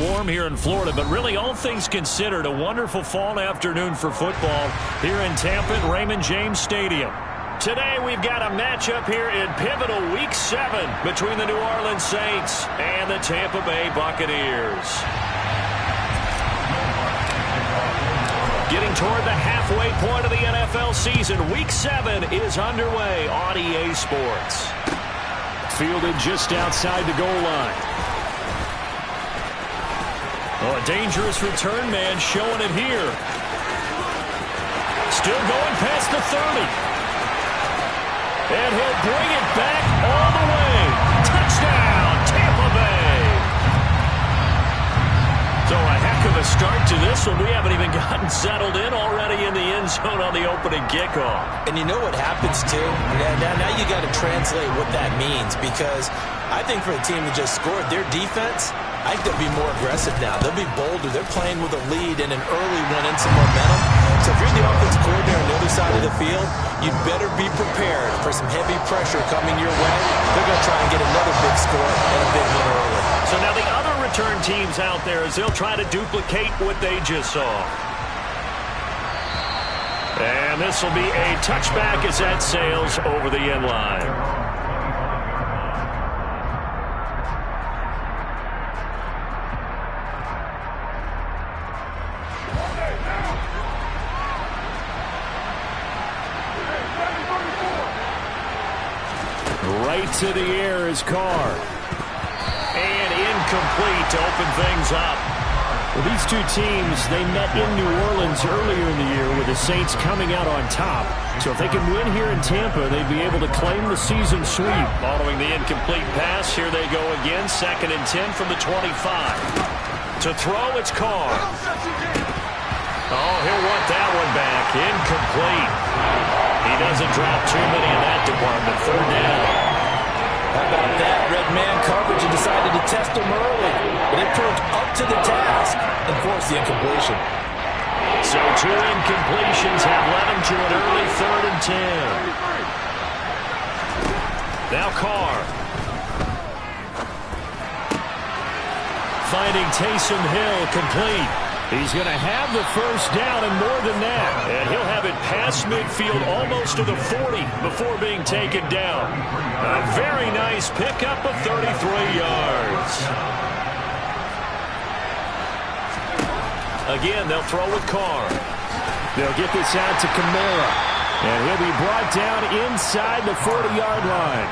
warm here in Florida, but really all things considered, a wonderful fall afternoon for football here in Tampa at Raymond James Stadium. Today we've got a matchup here in pivotal Week 7 between the New Orleans Saints and the Tampa Bay Buccaneers. Getting toward the halfway point of the NFL season, Week 7 is underway on EA Sports. Fielded just outside the goal line. Oh, a dangerous return man showing it here. Still going past the 30. And he'll bring it back all the way. Touchdown, Tampa Bay. So a heck of a start to this one. We haven't even gotten settled in already in the end zone on the opening kickoff. And you know what happens, too? Now you got to translate what that means, because I think for the team that just scored, their defense, I think they'll be more aggressive now. They'll be bolder. They're playing with a lead and an early one and some momentum. So if you're the offensive coordinator on the other side of the field, you'd better be prepared for some heavy pressure coming your way. They're going to try and get another big score and a big win early. So now the other return teams out there, as they'll try to duplicate what they just saw. And this will be a touchback as that sails over the end line. Right to the air is Carr. And incomplete to open things up. Well, these two teams, they met in New Orleans earlier in the year with the Saints coming out on top. So if they can win here in Tampa, they'd be able to claim the season sweep. Following the incomplete pass, here they go again. 2nd and 10 from the 25. To throw, it's Carr. Oh, he'll want that one back. Incomplete. He doesn't drop too many in that department. 3rd down. How about that? Red man coverage and decided to test him early. But it proved up to the task and forced the incompletion. So 2 incompletions have led him to an early 3rd and 10. Now Carr. Finding Taysom Hill complete. He's going to have the first down and more than that. And he'll have it past midfield almost to the 40 before being taken down. A very nice pickup of 33 yards. Again, they'll throw with Carr. They'll get this out to Kamara. And he'll be brought down inside the 40-yard line.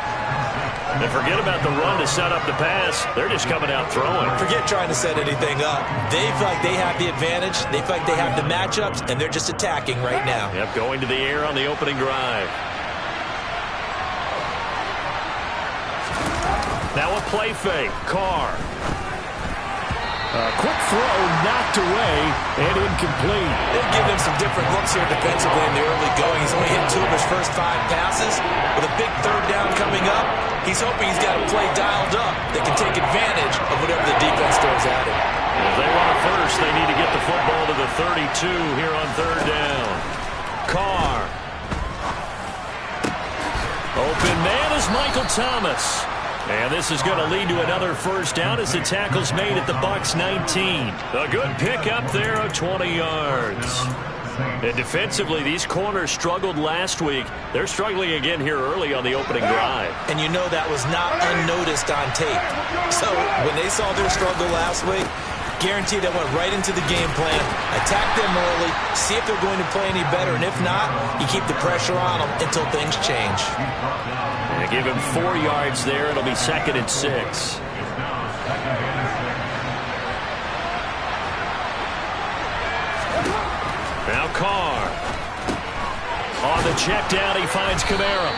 And forget about the run to set up the pass. They're just coming out throwing. Forget trying to set anything up. They feel like they have the advantage. They feel like they have the matchups, and they're just attacking right now. Yep, going to the air on the opening drive. Now a play fake. Carr. A quick throw knocked away and incomplete. They've given him some different looks here defensively in the early going. He's only hit 2 of his first 5 passes. With a big 3rd down coming up, he's hoping he's got a play dialed up that can take advantage of whatever the defense throws at him. If they want it first, they need to get the football to the 32 here on 3rd down. Carr. Open man is Michael Thomas. And this is going to lead to another first down as the tackle's made at the Bucks 19. A good pickup there of 20 yards. And defensively, these corners struggled last week. They're struggling again here early on the opening drive. And you know that was not unnoticed on tape. So when they saw their struggle last week, guaranteed they went right into the game plan, attack them early, see if they're going to play any better, and if not, you keep the pressure on them until things change. They give him 4 yards there. It'll be 2nd and 6. Now Carr. On the check down, he finds Kamara.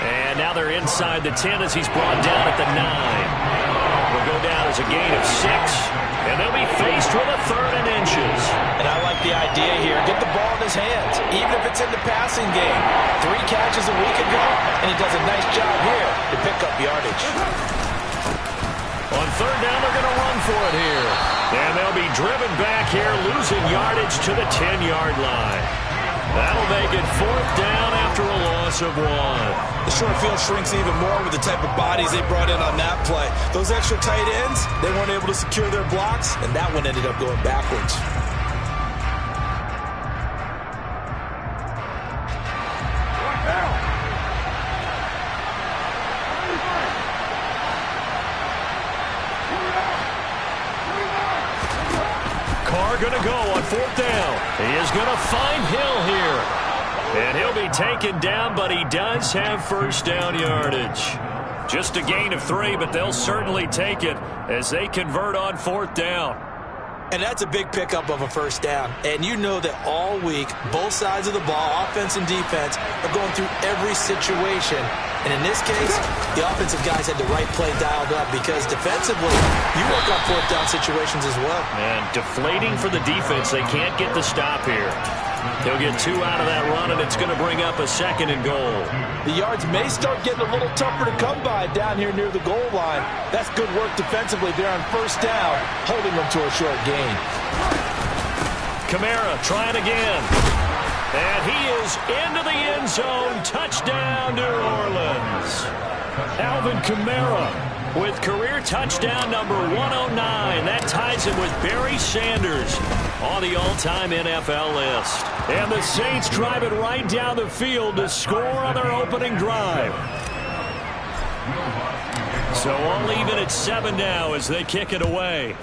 And now they're inside the 10 as he's brought down at the 9. Will go down as a gain of 6. And they'll be faced with a 3rd and inches. And I like the idea here. Get the ball in his hands, even if it's in the passing game. 3 catches a week ago, and he does a nice job here to pick up yardage. On 3rd down, they're going to run for it here. And they'll be driven back here, losing yardage to the 10-yard line. That'll make it 4th down after a loss of 1. The short field shrinks even more with the type of bodies they brought in on that play. Those extra tight ends, they weren't able to secure their blocks, and that one ended up going backwards. Going to go on 4th down. He is going to find Hill here. And he'll be taken down, but he does have 1st down yardage. Just a gain of 3, but they'll certainly take it as they convert on 4th down. And that's a big pickup of a 1st down. And you know that all week, both sides of the ball, offense and defense, are going through every situation. And in this case, the offensive guys had the right play dialed up because defensively, you work on 4th down situations as well. And deflating for the defense. They can't get the stop here. He'll get 2 out of that run, and it's going to bring up a 2nd and goal. The yards may start getting a little tougher to come by down here near the goal line. That's good work defensively there on 1st down, holding them to a short gain. Kamara trying again. And he is into the end zone. Touchdown, New Orleans. Alvin Kamara with career touchdown number 109. That ties him with Barry Sanders on the all-time NFL list. And the Saints drive it right down the field to score on their opening drive. So all even at 7 now as they kick it away.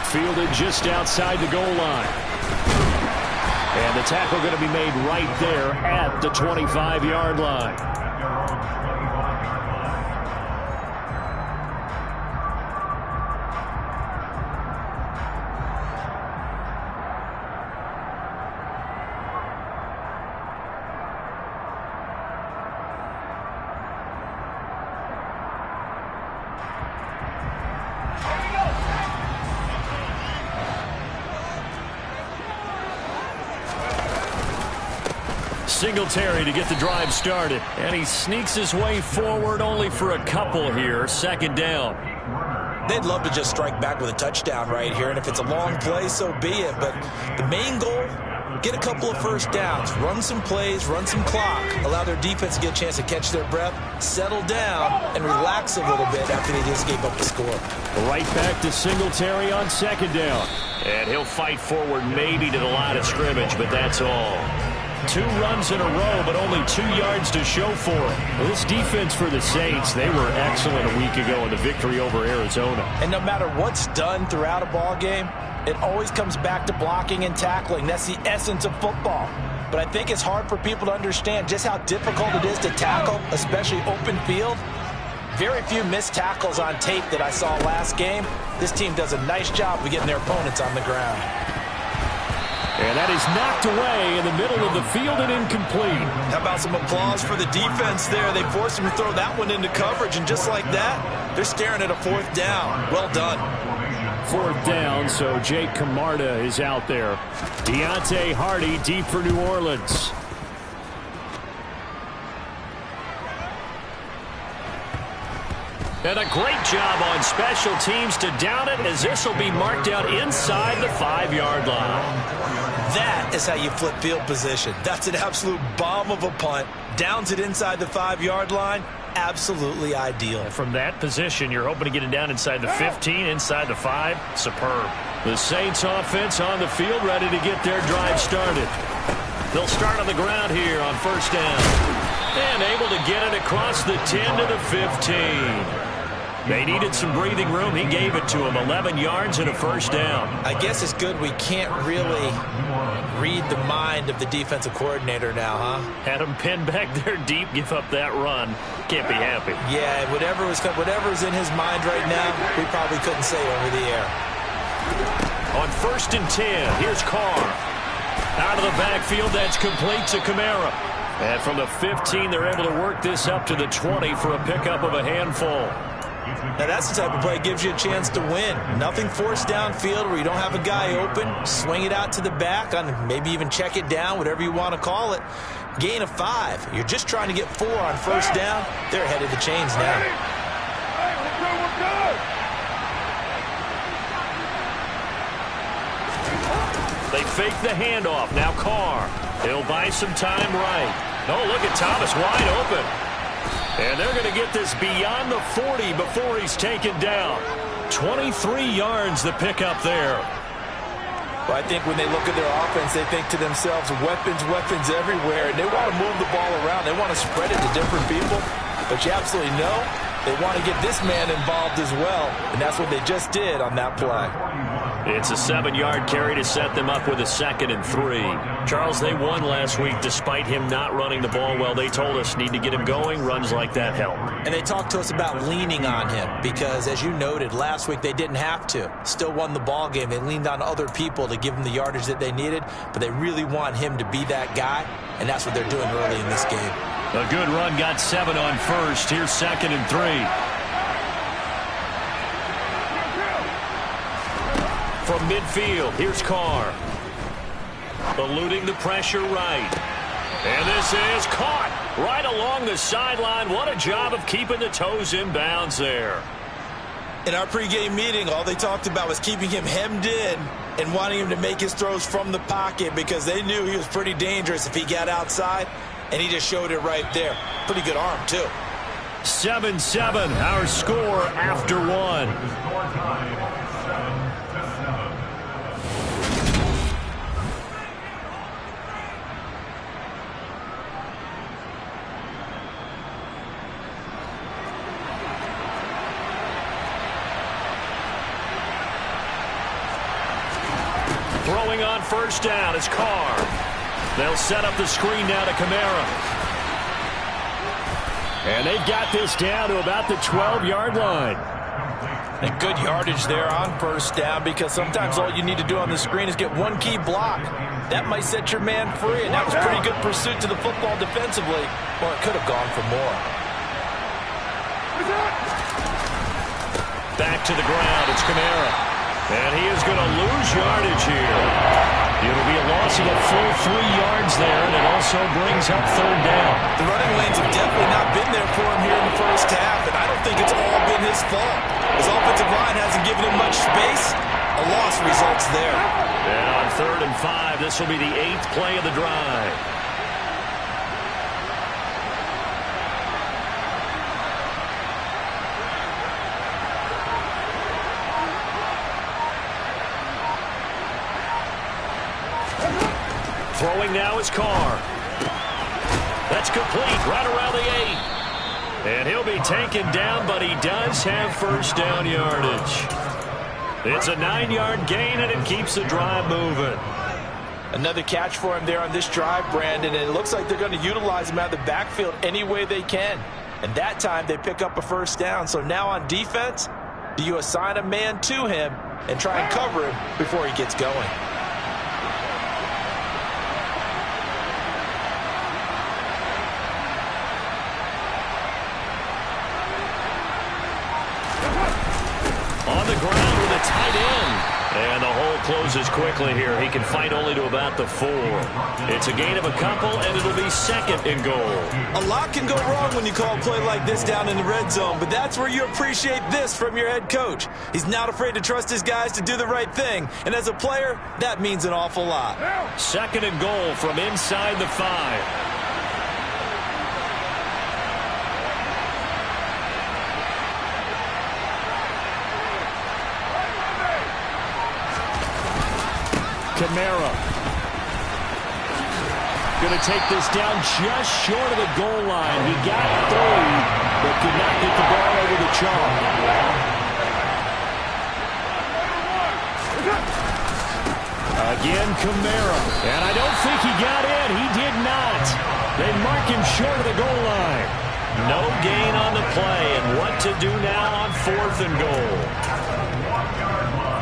Fielded just outside the goal line. And the tackle going to be made right there at the 25-yard line. Singletary to get the drive started. And he sneaks his way forward only for a couple here. 2nd down. They'd love to just strike back with a touchdown right here. And if it's a long play, so be it. But the main goal, get a couple of 1st downs. Run some plays, run some clock. Allow their defense to get a chance to catch their breath, settle down, and relax a little bit after they just gave up the score. Right back to Singletary on 2nd down. And he'll fight forward maybe to the line of scrimmage, but that's all. 2 runs in a row, but only 2 yards to show for it. Well, this defense for the Saints, they were excellent a week ago in the victory over Arizona. And no matter what's done throughout a ball game, it always comes back to blocking and tackling. That's the essence of football. But I think it's hard for people to understand just how difficult it is to tackle, especially open field. Very few missed tackles on tape that I saw last game. This team does a nice job of getting their opponents on the ground. And that is knocked away in the middle of the field and incomplete. How about some applause for the defense there? They forced him to throw that one into coverage, and just like that, they're staring at a 4th down. Well done. 4th down, so Jake Camarda is out there. Deontay Hardy deep for New Orleans. And a great job on special teams to down it, as this will be marked out inside the 5-yard line. That is how you flip field position. That's an absolute bomb of a punt. Downs it inside the 5-yard line. Absolutely ideal. From that position, you're hoping to get it down inside the 15, inside the 5. Superb. The Saints offense on the field, ready to get their drive started. They'll start on the ground here on 1st down. And able to get it across the 10 to the 15. They needed some breathing room. He gave it to them. 11 yards and a 1st down. I guess it's good we can't really read the mind of the defensive coordinator now, huh? Had him pinned back there deep, give up that run. Can't be happy. Yeah, whatever's in his mind right now, we probably couldn't say over the air. On 1st and 10, here's Carr. Out of the backfield, that's complete to Kamara. And from the 15, they're able to work this up to the 20 for a pickup of a handful. Now that's the type of play that gives you a chance to win. Nothing forced downfield where you don't have a guy open. Swing it out to the back, on maybe even check it down, whatever you want to call it. Gain of 5. You're just trying to get 4 on 1st down. They're ahead of the chains now. fake the handoff. Now Carr. He'll buy some time right. Oh, look at Thomas wide open. And they're going to get this beyond the 40 before he's taken down. 23 yards the pickup there. Well, I think when they look at their offense, they think to themselves, weapons, weapons everywhere. And they want to move the ball around. They want to spread it to different people. But you absolutely know they want to get this man involved as well. And that's what they just did on that play. It's a 7-yard carry to set them up with a 2nd and 3. Charles, they won last week despite him not running the ball well. They told us need to get him going. Runs like that help. And they talked to us about leaning on him because, as you noted, last week they didn't have to. Still won the ball game. They leaned on other people to give them the yardage that they needed, but they really want him to be that guy, and that's what they're doing early in this game. A good run got 7 on first. Here's 2nd and 3. From midfield, here's Carr. Eluding the pressure right. And this is caught right along the sideline. What a job of keeping the toes in bounds there. In our pregame meeting, all they talked about was keeping him hemmed in and wanting him to make his throws from the pocket because they knew he was pretty dangerous if he got outside, and he just showed it right there. Pretty good arm, too. 7-7, our score after 1. Throwing on first down is Carr. They'll set up the screen now to Kamara. And they've got this down to about the 12-yard line. And good yardage there on first down because sometimes all you need to do on the screen is get one key block. That might set your man free, and that was pretty good pursuit to the football defensively. Well, it could have gone for more. Back to the ground. It's Kamara. And he is going to lose yardage here. It'll be a loss of a full 3 yards there, and it also brings up 3rd down. The running lanes have definitely not been there for him here in the first half, and I don't think it's all been his fault. His offensive line hasn't given him much space. A loss results there. And on 3rd and 5, this will be the 8th play of the drive. Throwing now is Carr. That's complete right around the 8. And he'll be taken down, but he does have first down yardage. It's a 9-yard gain, and it keeps the drive moving. Another catch for him there on this drive, Brandon, and it looks like they're going to utilize him out of the backfield any way they can. And that time they pick up a first down. So now on defense, do you assign a man to him and try and cover him before he gets going? On the ground with a tight end. And the hole closes quickly here. He can fight only to about the 4. It's a gain of a couple, and it'll be 2nd and goal. A lot can go wrong when you call a play like this down in the red zone, but that's where you appreciate this from your head coach. He's not afraid to trust his guys to do the right thing, and as a player, that means an awful lot. 2nd and goal from inside the 5. Kamara. Going to take this down just short of the goal line. He got through, but could not get the ball over the chalk. Again, Kamara. And I don't think he got in. He did not. They mark him short of the goal line. No gain on the play, and what to do now on 4th and goal.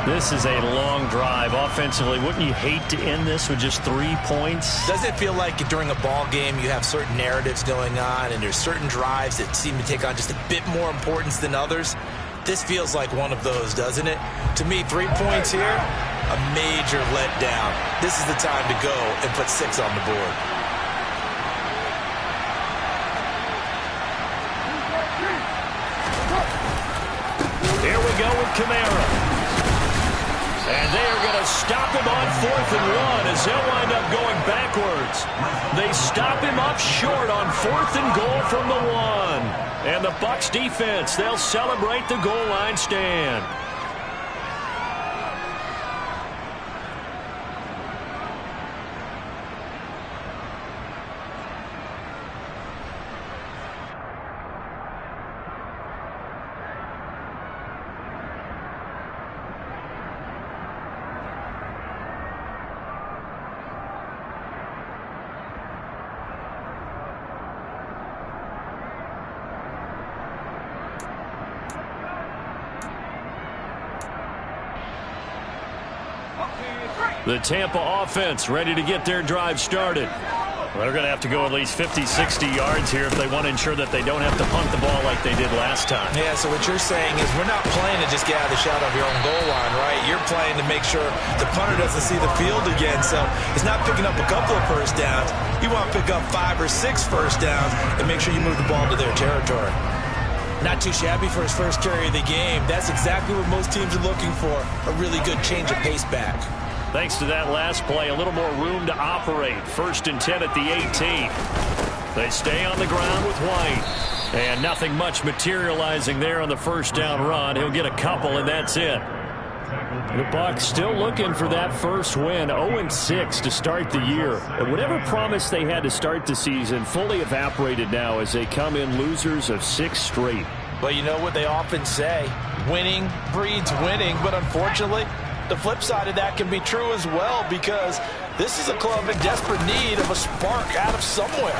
This is a long drive. Offensively, wouldn't you hate to end this with just 3 points? Does it feel like during a ball game you have certain narratives going on and there's certain drives that seem to take on just a bit more importance than others? This feels like one of those, doesn't it? To me, 3 points here, a major letdown. This is the time to go and put 6 on the board. Here we go with Kamara. And they are going to stop him on 4th and 1 as they'll wind up going backwards. They stop him up short on 4th and goal from the 1. And the Bucs defense, they'll celebrate the goal line stand. The Tampa offense ready to get their drive started. Well, they're going to have to go at least 50, 60 yards here if they want to ensure that they don't have to punt the ball like they did last time. Yeah, so what you're saying is we're not playing to just get out of the shot of your own goal line, right? You're playing to make sure the punter doesn't see the field again. So it's not picking up a couple of first downs. You want to pick up 5 or 6 first downs and make sure you move the ball to their territory. Not too shabby for his first carry of the game. That's exactly what most teams are looking for, a really good change of pace back. Thanks to that last play, a little more room to operate. 1st and 10 at the 18. They stay on the ground with White. And nothing much materializing there on the first down run. He'll get a couple, and that's it. The Bucs still looking for that first win, 0-6 to start the year. And whatever promise they had to start the season fully evaporated now as they come in losers of 6 straight. But you know what they often say, winning breeds winning, but unfortunately, the flip side of that can be true as well because this is a club in desperate need of a spark out of somewhere.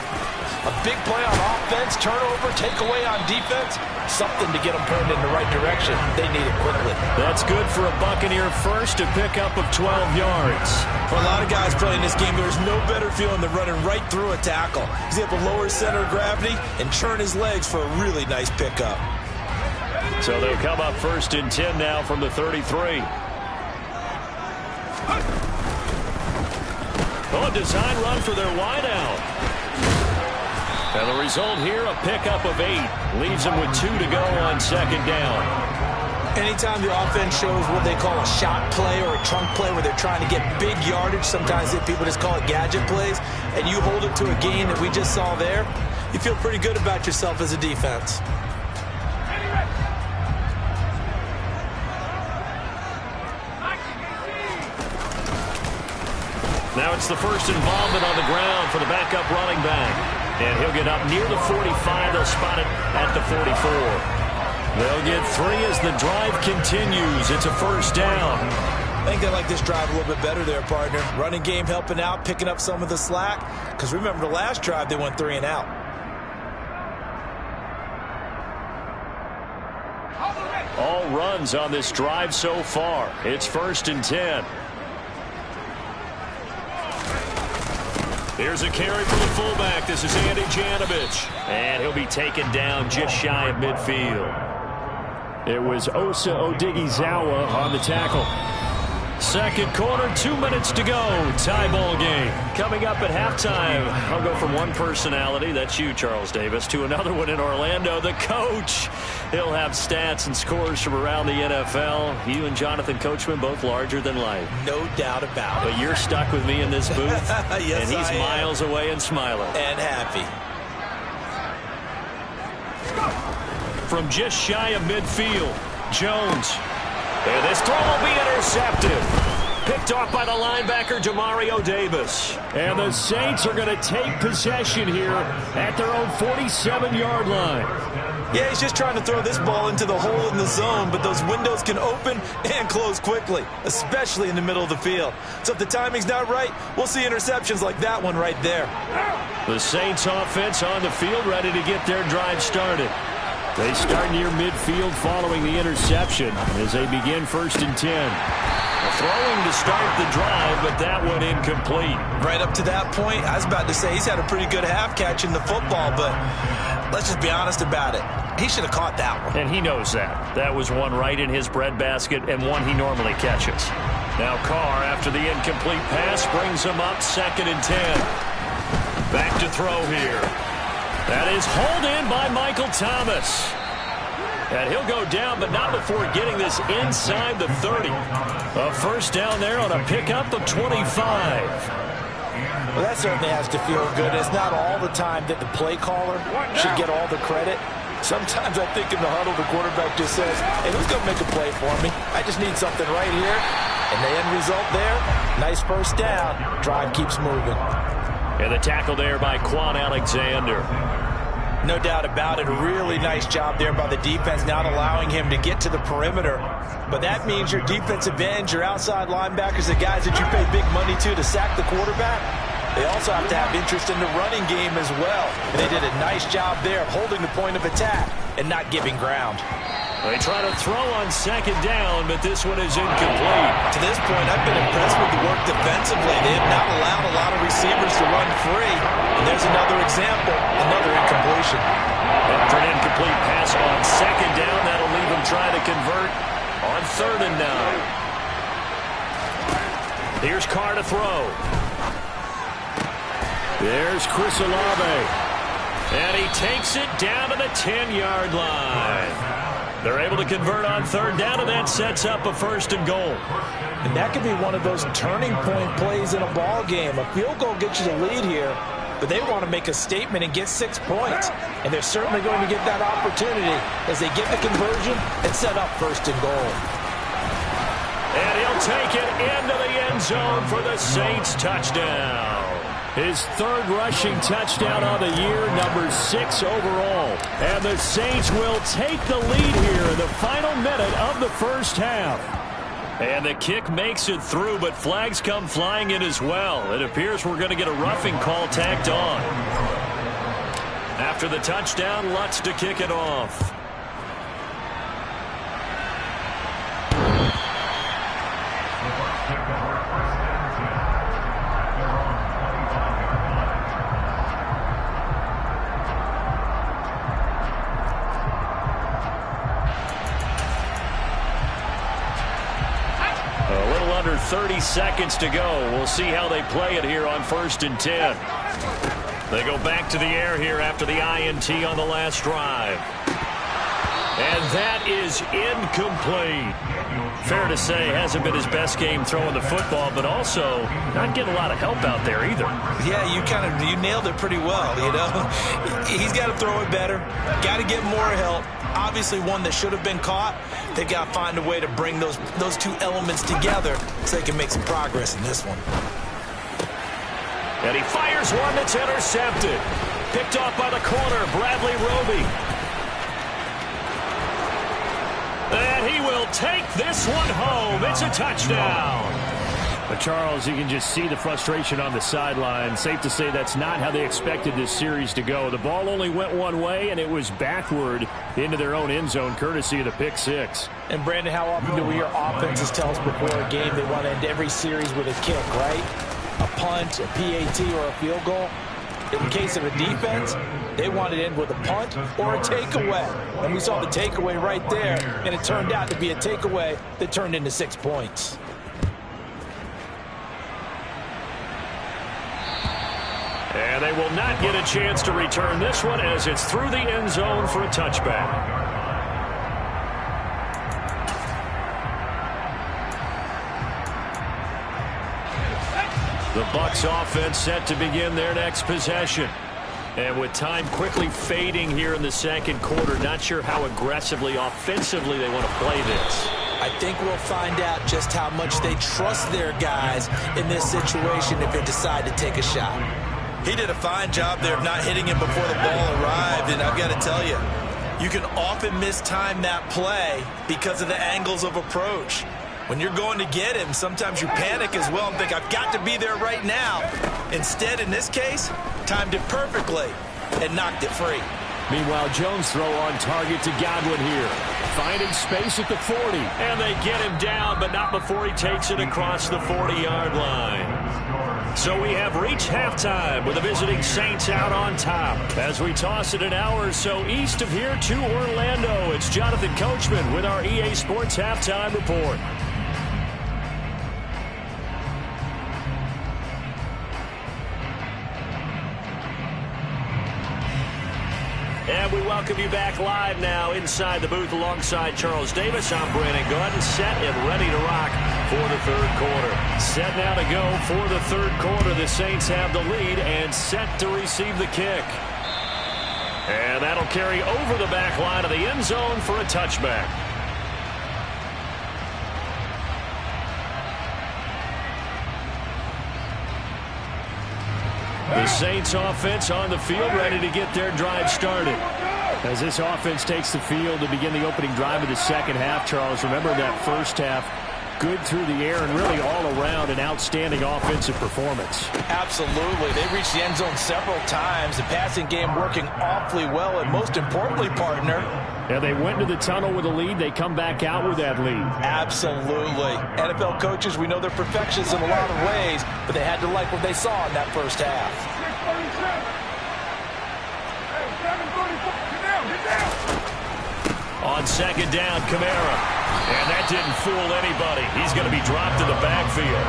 A big play on offense, turnover, takeaway on defense, something to get them turned in the right direction. They need it quickly. That's good for a Buccaneer first, a pickup of 12 yards. For a lot of guys playing this game, there's no better feeling than running right through a tackle. He's able to lower his center of gravity and churn his legs for a really nice pickup. So they'll come up 1st and 10 now from the 33. Oh, design run for their wideout. And the result here, a pickup of 8. Leaves them with 2 to go on 2nd down. Anytime the offense shows what they call a shot play or a chunk play where they're trying to get big yardage, sometimes people just call it gadget plays, and you hold it to a gain that we just saw there, you feel pretty good about yourself as a defense. Now it's the first involvement on the ground for the backup running back. And he'll get up near the 45. They'll spot it at the 44. They'll get 3 as the drive continues. It's a first down. I think they like this drive a little bit better there, partner. Running game helping out, picking up some of the slack. Because remember the last drive, they went 3 and out. All runs on this drive so far. It's 1st and 10. Here's a carry for the fullback. This is Andy Janovich. And he'll be taken down just shy of midfield. It was Osa Odighizuwa on the tackle. Second quarter, 2 minutes to go. Tie ball game. Coming up at halftime, I'll go from one personality, that's you, Charles Davis, to another one in Orlando, the coach. He'll have stats and scores from around the NFL. You and Jonathan Coachman, both larger than life. No doubt about it. But you're stuck with me in this booth, yes, and he's miles away and smiling. And happy. From just shy of midfield, Jones. And this throw will be intercepted. Picked off by the linebacker, Demario Davis. And the Saints are going to take possession here at their own 47-yard line. Yeah, he's just trying to throw this ball into the hole in the zone, but those windows can open and close quickly, especially in the middle of the field. So if the timing's not right, we'll see interceptions like that one right there. The Saints offense on the field ready to get their drive started. They start near midfield following the interception as they begin 1st and 10. Throwing to start the drive, but that one incomplete. Right up to that point, I was about to say he's had a pretty good half catching the football, but let's just be honest about it. He should have caught that one. And he knows that. That was one right in his breadbasket and one he normally catches. Now Carr, after the incomplete pass, brings him up 2nd and 10. Back to throw here. That is hauled in by Michael Thomas. And he'll go down, but not before getting this inside the 30. A first down there on a pickup of 25. Well, that certainly has to feel good. It's not all the time that the play caller should get all the credit. Sometimes I think in the huddle, the quarterback just says, hey, who's going to make a play for me? I just need something right here. And the end result there, nice first down. Drive keeps moving. And the tackle there by Quan Alexander. No doubt about it. A really nice job there by the defense, not allowing him to get to the perimeter. But that means your defensive ends, your outside linebackers, the guys that you pay big money to sack the quarterback, they also have to have interest in the running game as well. And they did a nice job there of holding the point of attack and not giving ground. They try to throw on second down, but this one is incomplete. To this point, I've been impressed with the work defensively. They have not allowed a lot of receivers to run free. And there's another example, another incompletion. After an incomplete pass on second down, that'll leave them trying to convert on 3rd and 9. Here's Carr to throw. There's Chris Olave. And he takes it down to the 10-yard line. They're able to convert on 3rd down, and that sets up a 1st and goal. And that could be one of those turning point plays in a ball game. A field goal gets you the lead here, but they want to make a statement and get 6 points. And they're certainly going to get that opportunity as they get the conversion and set up 1st and goal. And he'll take it into the end zone for the Saints touchdown. His 3rd rushing touchdown of the year, number 6 overall. And the Saints will take the lead here in the final minute of the first half. And the kick makes it through, but flags come flying in as well. It appears we're going to get a roughing call tacked on. After the touchdown, Lutz to kick it off. Under 30 seconds to go. We'll see how they play it here on 1st and 10. They go back to the air here after the INT on the last drive. And that is incomplete. Fair to say, hasn't been his best game throwing the football, but also not getting a lot of help out there either. Yeah, you nailed it pretty well, you know. He's got to throw it better. Got to get more help. Obviously one that should have been caught. They've got to find a way to bring those two elements together so they can make some progress in this one. And he fires one that's intercepted. Picked off by the corner, Bradley Roby. And he will take this one home. It's a touchdown. But Charles, you can just see the frustration on the sideline. Safe to say that's not how they expected this series to go. The ball only went one way, and it was backward into their own end zone, courtesy of the pick six. And, Brandon, how often do we hear offenses tell us before a game they want to end every series with a kick, right? A punt, a PAT, or a field goal. In the case of a defense, they want to end with a punt or a takeaway. And we saw the takeaway right there, and it turned out to be a takeaway that turned into 6 points. And they will not get a chance to return this one as it's through the end zone for a touchback. The Bucs offense set to begin their next possession. And with time quickly fading here in the second quarter, not sure how aggressively, offensively they want to play this. I think we'll find out just how much they trust their guys in this situation if they decide to take a shot. He did a fine job there of not hitting him before the ball arrived, and I've got to tell you, you can often mistime that play because of the angles of approach. When you're going to get him, sometimes you panic as well and think, I've got to be there right now. Instead, in this case, timed it perfectly and knocked it free. Meanwhile, Jones throw on target to Godwin here. Finding space at the 40. And they get him down, but not before he takes it across the 40-yard line. So we have reached halftime with the visiting Saints out on top. As we toss it an hour or so east of here to Orlando, it's Jonathan Coachman with our EA Sports Halftime Report. And we welcome welcome you back live now inside the booth alongside Charles Davis. I'm Brandon Gaudin, set and ready to rock for the third quarter. Set now to go for the third quarter. The Saints have the lead and set to receive the kick. And that'll carry over the back line of the end zone for a touchback. The Saints offense on the field, ready to get their drive started. As this offense takes the field to begin the opening drive of the second half, Charles, remember that first half, good through the air and really all around an outstanding offensive performance. Absolutely. They reached the end zone several times. The passing game working awfully well, and most importantly, partner, yeah, they went to the tunnel with a lead. They come back out with that lead. Absolutely. NFL coaches, we know they're perfectionists in a lot of ways, but they had to like what they saw in that first half. On second down, Kamara. And that didn't fool anybody. He's going to be dropped to the backfield.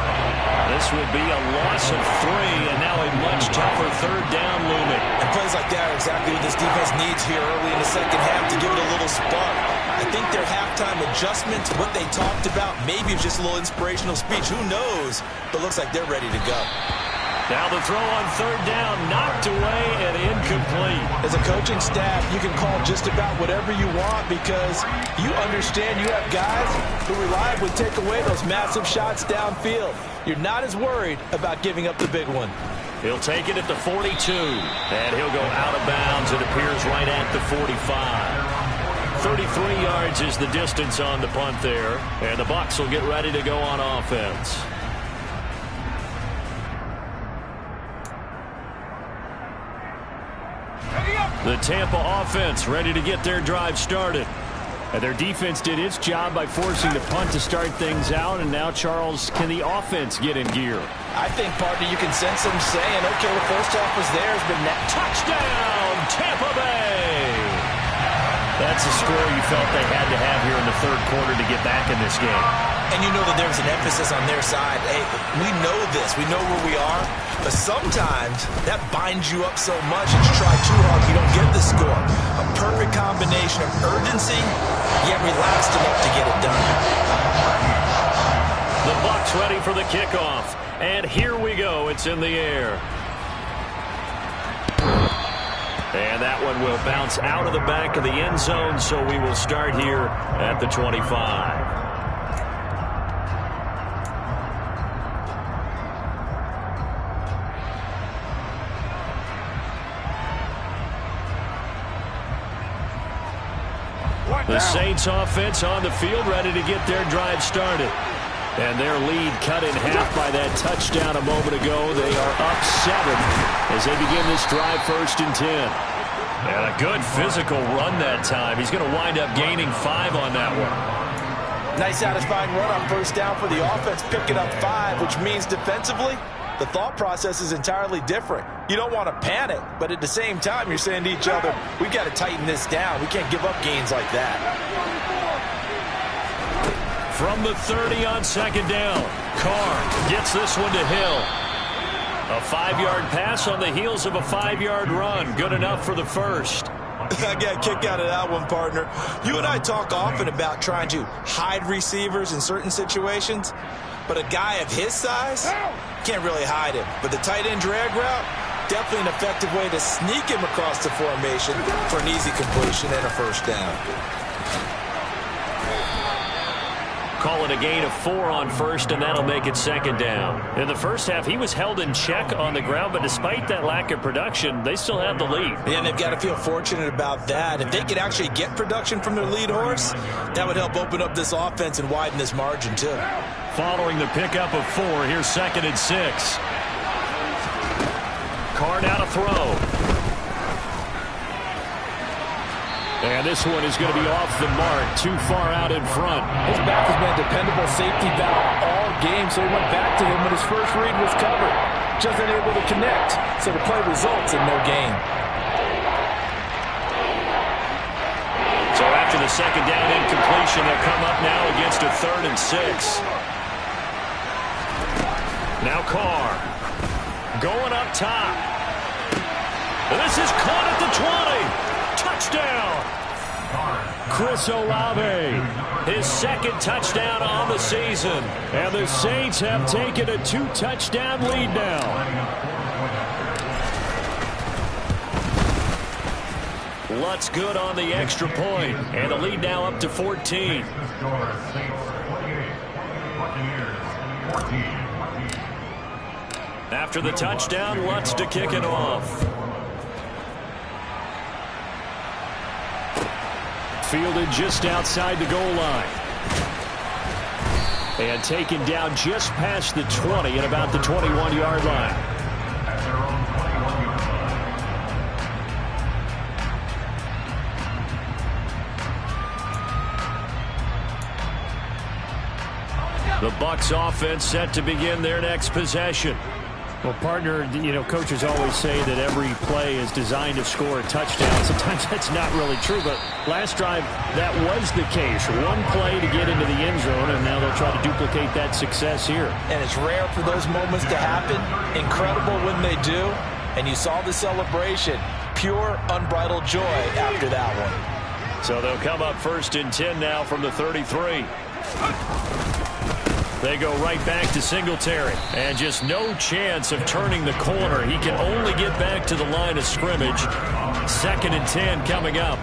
This would be a loss of 3, and now a much tougher third down looming. And plays like that are exactly what this defense needs here early in the second half to give it a little spark. I think their halftime adjustments, what they talked about, maybe it's just a little inspirational speech. Who knows? But looks like they're ready to go. Now the throw on third down, knocked away and incomplete. As a coaching staff, you can call just about whatever you want because you understand you have guys who reliably take away those massive shots downfield. You're not as worried about giving up the big one. He'll take it at the 42, and he'll go out of bounds. It appears right at the 45. 33 yards is the distance on the punt there, and the Bucs will get ready to go on offense. The Tampa offense ready to get their drive started. And their defense did its job by forcing the punt to start things out. And now, Charles, can the offense get in gear? I think, partner, you can sense them saying, okay, the first half was theirs, but now touchdown, Tampa Bay! That's a score you felt they had to have here in the third quarter to get back in this game. And you know that there's an emphasis on their side. Hey, we know this. We know where we are. But sometimes that binds you up so much that you try too hard, you don't get the score. A perfect combination of urgency, yet relaxed enough to get it done. The Bucs ready for the kickoff. And here we go. It's in the air. And that one will bounce out of the back of the end zone, so we will start here at the 25. The Saints offense on the field ready to get their drive started. And their lead cut in half by that touchdown a moment ago. They are up 7 as they begin this drive 1st and 10. And a good physical run that time. He's going to wind up gaining 5 on that one. Nice satisfying run on first down for the offense, picking up 5, which means defensively, the thought process is entirely different. You don't want to panic, but at the same time, you're saying to each other, we've got to tighten this down. We can't give up gains like that. From the 30 on second down, Carr gets this one to Hill. A 5-yard pass on the heels of a 5-yard run. Good enough for the first. I got a kick out of that one, partner. You and I talk often about trying to hide receivers in certain situations, but a guy of his size can't really hide him. But the tight end drag route, definitely an effective way to sneak him across the formation for an easy completion and a first down. Call it a gain of 4 on first, and that'll make it second down. In the first half, he was held in check on the ground, but despite that lack of production, they still have the lead. Yeah, and they've got to feel fortunate about that. If they could actually get production from their lead horse, that would help open up this offense and widen this margin, too. Following the pickup of 4, here's 2nd and 6. Carr now to throw. And this one is going to be off the mark, too far out in front. His back has been a dependable safety valve all game, so he went back to him when his first read was covered. Just unable to connect, so the play results in no gain. So after the second down incompletion, they'll come up now against a 3rd and 6. Now Carr going up top. This is caught at the 20. Touchdown! Chris Olave, his second touchdown on the season. And the Saints have taken a 2-touchdown lead now. Lutt's good on the extra point, and the lead now up to 14. After the touchdown, Lutt's to kick it off. Fielded just outside the goal line. And taken down just past the 20 at about the 21-yard line. The Bucs offense set to begin their next possession. Well, partner, coaches always say that every play is designed to score a touchdown. Sometimes that's not really true, but last drive, that was the case. One play to get into the end zone, and now they'll try to duplicate that success here. And it's rare for those moments to happen. Incredible when they do. And you saw the celebration. Pure, unbridled joy after that one. So they'll come up 1st and 10 now from the 33. They go right back to Singletary. And just no chance of turning the corner. He can only get back to the line of scrimmage. 2nd and 10 coming up.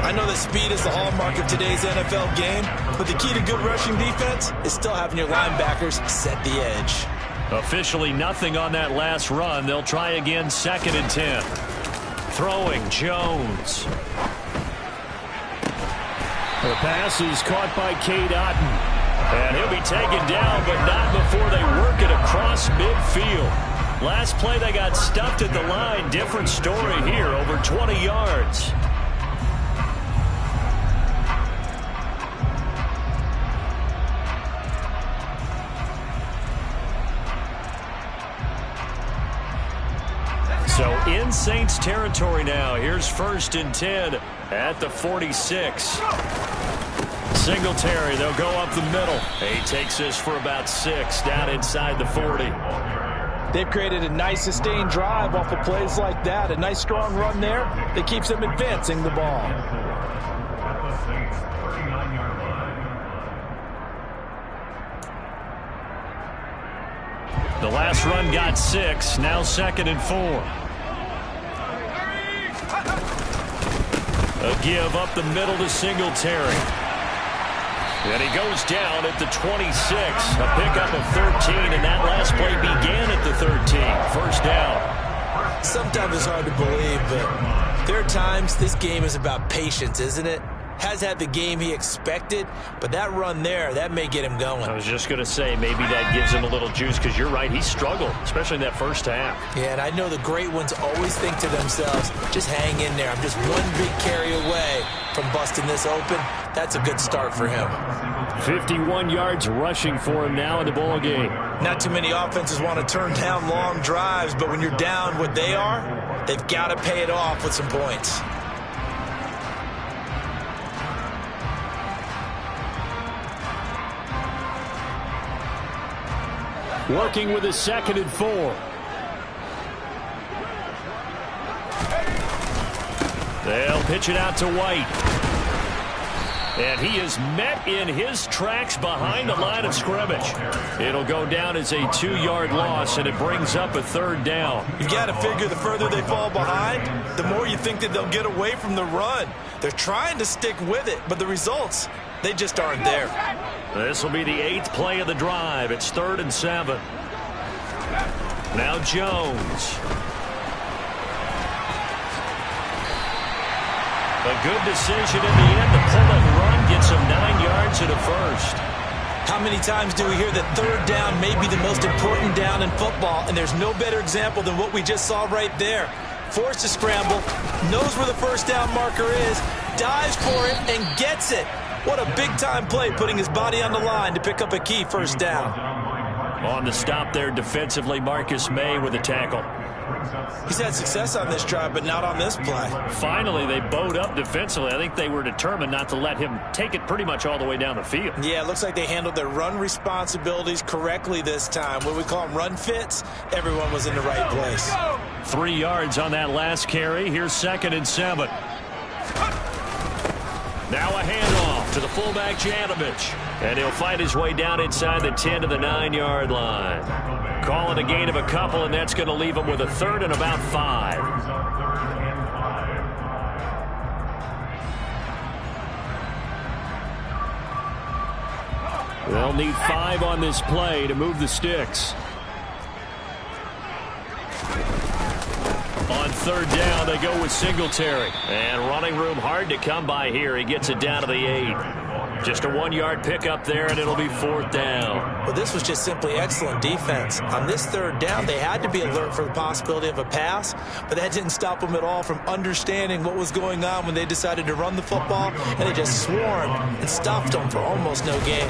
I know that speed is the hallmark of today's NFL game, but the key to good rushing defense is still having your linebackers set the edge. Officially nothing on that last run. They'll try again 2nd and 10. Throwing Jones. The pass is caught by Cade Otton. And he'll be taken down, but not before they work it across midfield. Last play, they got stuffed at the line. Different story here, over 20 yards. So in Saints territory now. Here's 1st and 10 at the 46. Singletary, they'll go up the middle. He takes this for about 6 down inside the 40. They've created a nice sustained drive off of plays like that. A nice strong run there that keeps them advancing the ball. The last run got 6. Now 2nd and 4. A give up the middle to Singletary. And he goes down at the 26. A pickup of 13, and that last play began at the 13. 1st down. Sometimes it's hard to believe, but there are times this game is about patience, isn't it? Has had the game he expected, but that run there, that may get him going. I was just going to say, maybe that gives him a little juice, because you're right, he struggled, especially in that first half. Yeah, and I know the great ones always think to themselves, just hang in there. I'm just one big carry away from busting this open. That's a good start for him. 51 yards rushing for him now in the ball game. Not too many offenses want to turn down long drives, but when you're down what they are, they've got to pay it off with some points. Working with a 2nd and 4. They'll pitch it out to White. And he is met in his tracks behind the line of scrimmage. It'll go down as a 2-yard loss, and it brings up a 3rd down. You've got to figure the further they fall behind, the more you think that they'll get away from the run. They're trying to stick with it, but the results, they just aren't there. This will be the 8th play of the drive. It's 3rd and 7. Now Jones. A good decision in the end to pull and run, gets him 9 yards and a 1st. How many times do we hear that 3rd down may be the most important down in football, and there's no better example than what we just saw right there. Forced to scramble, knows where the 1st down marker is, dives for it, and gets it. What a big-time play, putting his body on the line to pick up a key 1st down. On the stop there defensively, Marcus May with a tackle. He's had success on this drive, but not on this play. Finally, they bowed up defensively. I think they were determined not to let him take it pretty much all the way down the field. Yeah, it looks like they handled their run responsibilities correctly this time. What we call them run fits, everyone was in the right place. 3 yards on that last carry. Here's 2nd and 7. Now a handoff to the fullback, Janovich. And he'll fight his way down inside the 10 to the 9-yard line. Call it a gain of a couple, and that's going to leave him with a third and about 5. They'll need 5 on this play to move the sticks. On third down, they go with Singletary. And running room hard to come by here. He gets it down to the 8. Just a 1-yard pickup there, and it'll be 4th down. Well, this was just simply excellent defense. On this third down, they had to be alert for the possibility of a pass, but that didn't stop them at all from understanding what was going on when they decided to run the football, and they just swarmed and stuffed them for almost no gain.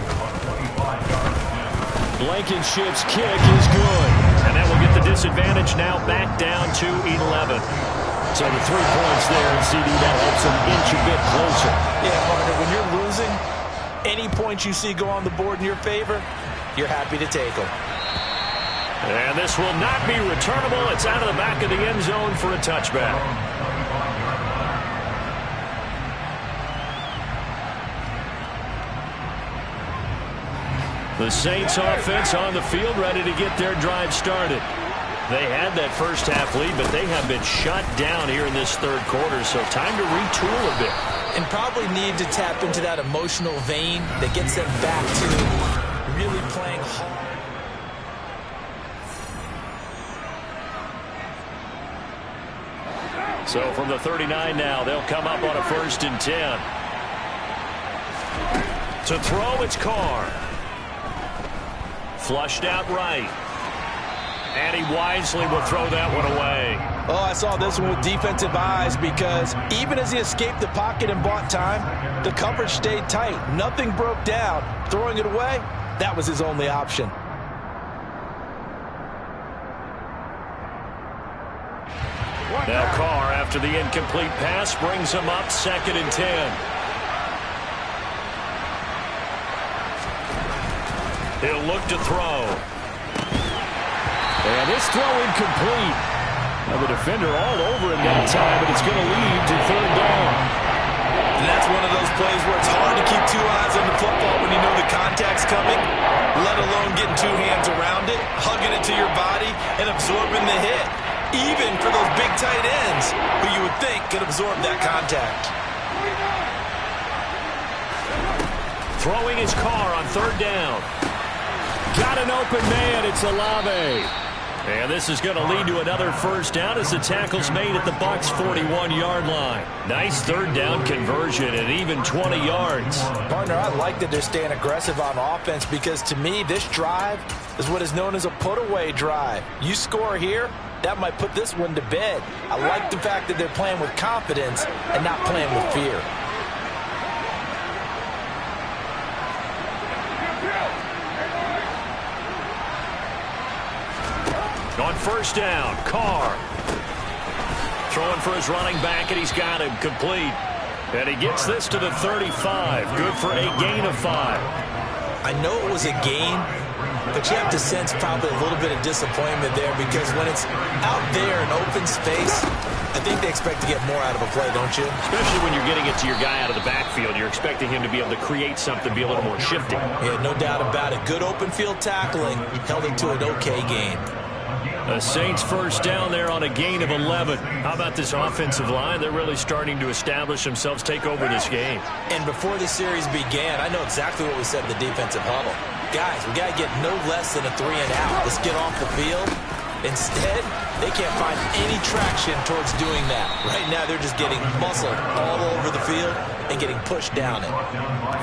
Blankenship's kick is good. And that will get the disadvantage now back down to 11. So the 3 points there, and CD, that helps them inch a bit closer. Yeah, partner, when you're losing, any points you see go on the board in your favor, you're happy to take them. And this will not be returnable. It's out of the back of the end zone for a touchback. The Saints offense on the field, ready to get their drive started. They had that first half lead, but they have been shut down here in this third quarter, so time to retool a bit. And probably need to tap into that emotional vein that gets them back to really playing hard. So from the 39 now, they'll come up on a 1st and 10. To throw, it's Carr. Flushed out right. And he wisely will throw that one away. Oh, I saw this one with defensive eyes because even as he escaped the pocket and bought time, the coverage stayed tight. Nothing broke down. Throwing it away, that was his only option. Now Carr, after the incomplete pass, brings him up 2nd and 10. He'll look to throw. And this throw incomplete. Now the defender all over him that time, but it's going to lead to 3rd down. And that's one of those plays where it's hard to keep 2 eyes on the football when you know the contact's coming, let alone getting 2 hands around it, hugging it to your body, and absorbing the hit. Even for those big tight ends who you would think could absorb that contact. Throwing his Carr on 3rd down. Got an open man. It's Olave. And this is going to lead to another 1st down as the tackle's made at the Bucks' 41-yard line. Nice 3rd down conversion and even 20 yards. Partner, I like that they're staying aggressive on offense because to me, this drive is what is known as a put-away drive. You score here, that might put this one to bed. I like the fact that they're playing with confidence and not playing with fear. On 1st down, Carr. Throwing for his running back, and he's got him complete. And he gets this to the 35. Good for a gain of 5. I know it was a gain, but you have to sense probably a little bit of disappointment there because when it's out there in open space, I think they expect to get more out of a play, don't you? Especially when you're getting it to your guy out of the backfield. You're expecting him to be able to create something, be a little more shifty. Yeah, no doubt about it. Good open field tackling held it to an okay gain. The Saints 1st down there on a gain of 11. How about this offensive line? They're really starting to establish themselves, take over this game. And before the series began, I know exactly what we said in the defensive huddle. Guys, we got to get no less than a 3 and out. Let's get off the field. Instead, they can't find any traction towards doing that. Right now, they're just getting muscled all over the field and getting pushed down it.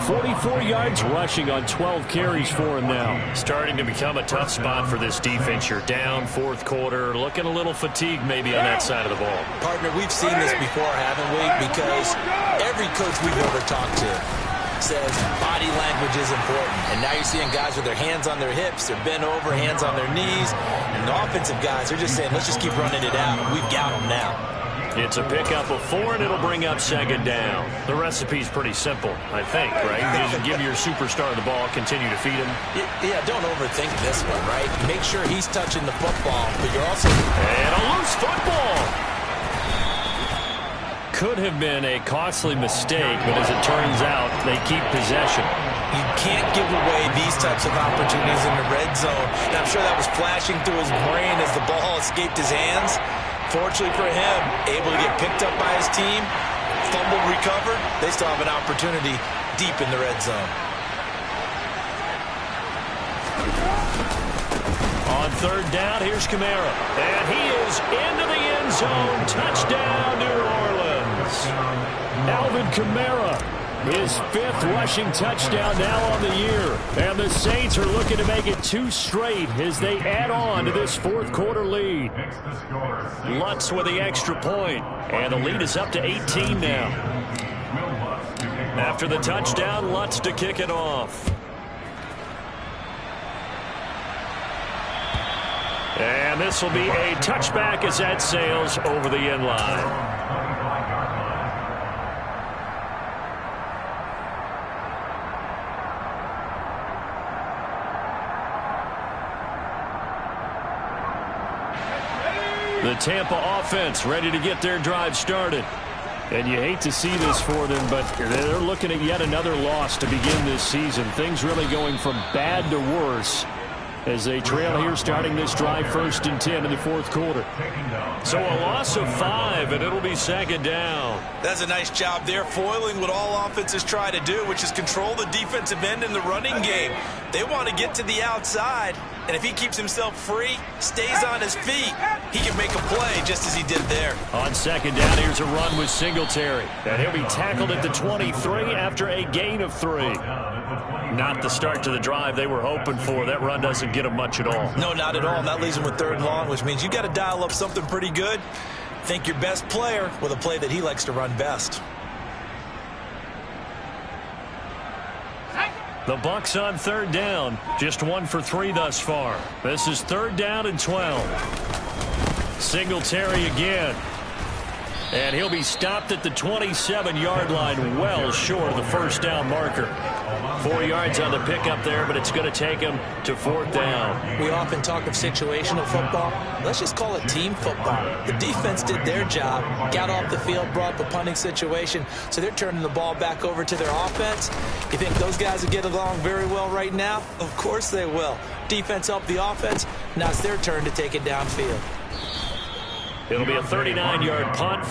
44 yards rushing on 12 carries for him now. Starting to become a tough spot for this defense. You're down 4th quarter, looking a little fatigued maybe on that side of the ball. Partner, we've seen this before, haven't we? Because every coach we've ever talked to says body language is important. And now you're seeing guys with their hands on their hips, they're bent over, hands on their knees. And the offensive guys are just saying, let's just keep running it out. We've got them now. It's a pickup of 4, and it'll bring up 2nd down. The recipe's pretty simple, I think, right? You just give your superstar the ball, continue to feed him. Yeah, don't overthink this one, right? Make sure he's touching the football, but you're also... And a loose football. could have been a costly mistake, but as it turns out, they keep possession. You can't give away these types of opportunities in the red zone. And I'm sure that was flashing through his brain as the ball escaped his hands. Fortunately for him, able to get picked up by his team, fumble recovered. They still have an opportunity deep in the red zone. On third down, here's Kamara. And he is into the end zone. Touchdown, New Orleans. Alvin Kamara, his 5th rushing touchdown now on the year. And the Saints are looking to make it 2 straight as they add on to this 4th quarter lead. Lutz with the extra point. And the lead is up to 18 now. After the touchdown, Lutz to kick it off. And this will be a touchback as that sails over the end line. The Tampa offense ready to get their drive started. And you hate to see this for them, but they're looking at yet another loss to begin this season. Things really going from bad to worse as they trail here starting this drive 1st and 10 in the 4th quarter. So a loss of 5, and it'll be 2nd down. That's a nice job there, foiling what all offenses try to do, which is control the defensive end in the running game. They want to get to the outside, and if he keeps himself free, stays on his feet, he can make a play just as he did there. On 2nd down, here's a run with Singletary. And he'll be tackled at the 23 after a gain of 3. Not the start to the drive they were hoping for. That run doesn't get them much at all. No, not at all. That leaves them with 3rd and long, which means you got to dial up something pretty good. Think your best player with a play that he likes to run best. The Bucks on 3rd down. Just 1 for 3 thus far. This is 3rd down and 12. Singletary again. And he'll be stopped at the 27-yard line, well short of the 1st down marker. 4 yards on the pickup there, but it's going to take him to 4th down. We often talk of situational football. Let's just call it team football. The defense did their job, got off the field, brought the punting situation, so they're turning the ball back over to their offense. You think those guys will get along very well right now? Of course they will. Defense helped the offense. Now it's their turn to take it downfield. It'll be a 39-yard punt.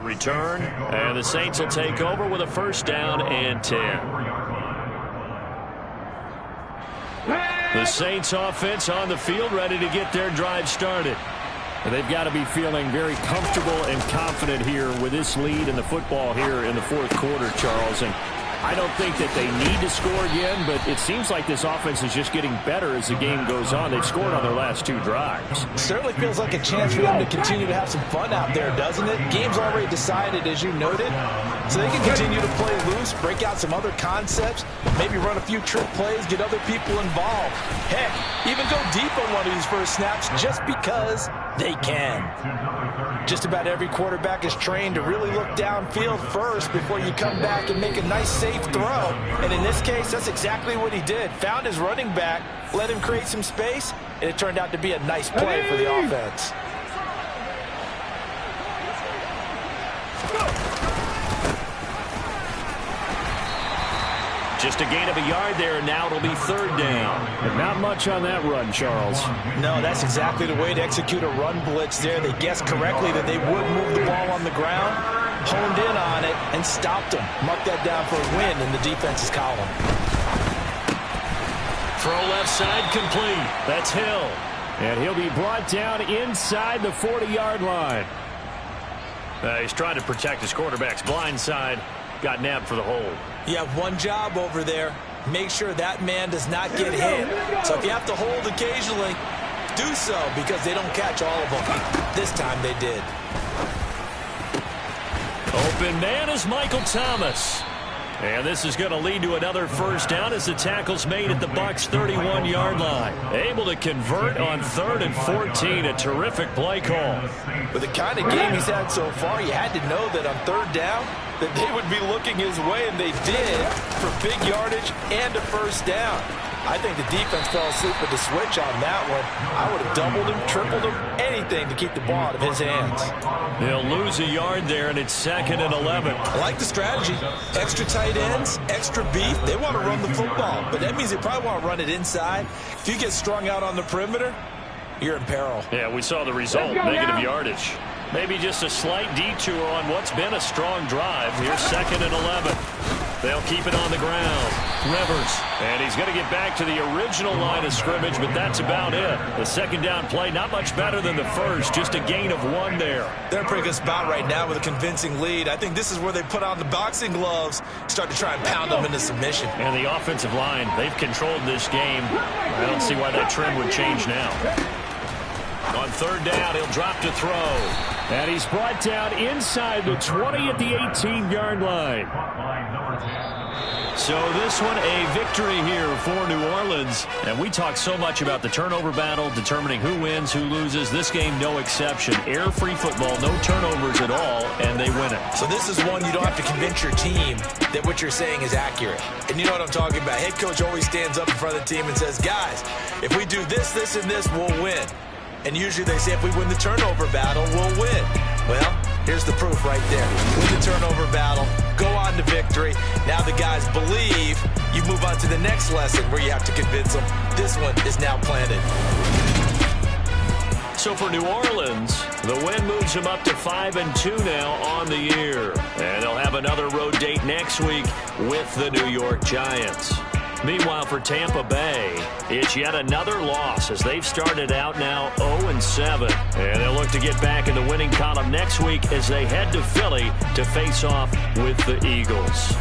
Return, and the Saints will take over with a 1st down and 10. The Saints offense on the field ready to get their drive started. And they've got to be feeling very comfortable and confident here with this lead in the football here in the 4th quarter, Charles. And I don't think that they need to score again, but it seems like this offense is just getting better as the game goes on. They've scored on their last 2 drives. Certainly feels like a chance for them to continue to have some fun out there, doesn't it? Game's already decided, as you noted, so they can continue to play loose, break out some other concepts, maybe run a few trick plays, get other people involved. Heck, even go deep on one of these first snaps just because they can. Just about every quarterback is trained to really look downfield first before you come back and make a nice, safe throw. And in this case, that's exactly what he did. Found his running back, let him create some space, and it turned out to be a nice play for the offense. Just a gain of a yard there, and now it'll be 3rd down. And not much on that run, Charles. No, that's exactly the way to execute a run blitz there. They guessed correctly that they would move the ball on the ground, honed in on it, and stopped them. Mark that down for a win in the defense's column. Throw left side complete. That's Hill. And he'll be brought down inside the 40-yard line. He's trying to protect his quarterback's blind side. Got nabbed for the hold. You have one job over there. make sure that man does not get hit. So if you have to hold occasionally, do so, because they don't catch all of them. This time they did. Open man is Michael Thomas. And this is going to lead to another first down as the tackle's made at the Bucks' 31-yard line. Able to convert on 3rd and 14. A terrific play call. With the kind of game he's had so far, you had to know that on 3rd down that they would be looking his way, and they did, for big yardage and a first down. I think the defense fell asleep at the switch on that one. I would have doubled him, tripled him, anything to keep the ball out of his hands. They'll lose a yard there, and it's 2nd and 11. I like the strategy. Extra tight ends, extra beef. They want to run the football, but that means they probably want to run it inside. If you get strung out on the perimeter, you're in peril. Yeah, we saw the result, negative yardage. Maybe just a slight detour on what's been a strong drive. Here's 2nd and 11. They'll keep it on the ground. Rivers. And he's going to get back to the original line of scrimmage, but that's about it. The second down play, not much better than the first. Just a gain of 1 there. They're in a pretty good spot right now with a convincing lead. I think this is where they put on the boxing gloves, start to try and pound them into submission. And the offensive line, they've controlled this game. I don't see why that trend would change now. On 3rd down, he'll drop to throw. And he's brought down inside the 20 at the 18-yard line. So this one, a victory here for New Orleans. And we talk so much about the turnover battle, determining who wins, who loses. This game, no exception. Air-free football, no turnovers at all, and they win it. So this is one you don't have to convince your team that what you're saying is accurate. And you know what I'm talking about. Head coach always stands up in front of the team and says, guys, if we do this, this, and this, we'll win. And usually they say if we win the turnover battle, we'll win. Well, here's the proof right there. Win the turnover battle, go on to victory. Now the guys believe. You move on to the next lesson where you have to convince them. This one is now planted. So for New Orleans, the win moves them up to 5-2 now on the year. And they'll have another road date next week with the New York Giants. Meanwhile, for Tampa Bay, it's yet another loss as they've started out now 0-7. And they'll look to get back in the winning column next week as they head to Philly to face off with the Eagles.